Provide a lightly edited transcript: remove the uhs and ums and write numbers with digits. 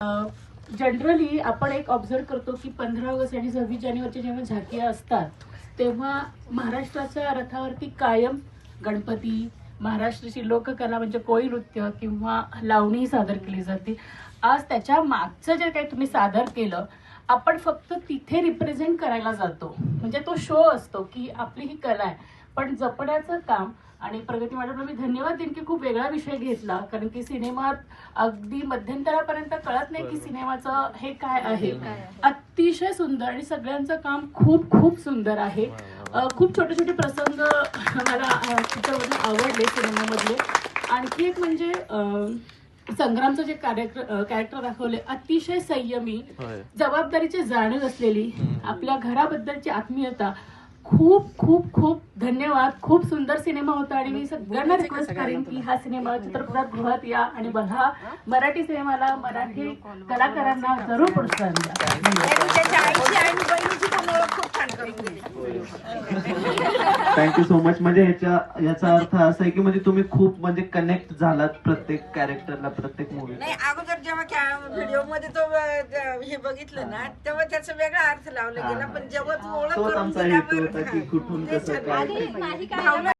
Generally आपण एक observe करतो की 15 ऑगस्ट आणि 26 जानेवारीच्या जेव्हा झाकिया असतात तेव्हा महाराष्ट्राच्या रथावरती कायम गणपती, महाराष्ट्राची लोककला म्हणजे कोळी नृत्य किंवा लावणी सादर केली जाते. आज त्याच्या मागचं जे काही तुम्ही सादर केलं, आपण फक्त तिथे रिप्रेझेंट करायला जातो, म्हणजे तो शो असतो की आपली ही कला आहे, पण जपण्याचं काम. आणि प्रगती मॅडमला मी धन्यवाद देईन की खूप वेगळा विषय घेतला, कारण की सिनेमात अगदी मध्यंतरापर्यंत कळत नाही की सिनेमाचं हे काय आहे. अतिशय सुंदर आणि सगळ्यांचं काम खूप खूप सुंदर आहे. खूप छोटे छोटे प्रसंग मला त्याच्यामध्ये आवडले सिनेमामधले. आणखी एक म्हणजे संग्रामचं जे कॅरेक्टर दाखवले, अतिशय संयमी, जबाबदारीची जाणीव असलेली, आपल्या घराबद्दलची आत्मीयता. खूप खूप खूप धन्यवाद. खूप सुंदर सिनेमा होता आणि मी सगळ्यांना रिक्वेस्ट करेन की हा सिनेमा चित्रपटगृहात या आणि बघा. मराठी सिनेमाला, मराठी कलाकारांना जरूर प्रोत्साहन थँक्यू सो मच. म्हणजे याचा अर्थ असा आहे की म्हणजे तुम्ही खूप म्हणजे कनेक्ट झालात प्रत्येक कॅरेक्टरला, प्रत्येक मूवी. नाही, अगोदर जेव्हा व्हिडिओ मध्ये तो हे बघितलं ना, तेव्हा त्याचा वेगळा अर्थ लावला गेला, पण जेव्हा तू ओळख करून आमचा हेतू होता की कुठून कसं काय.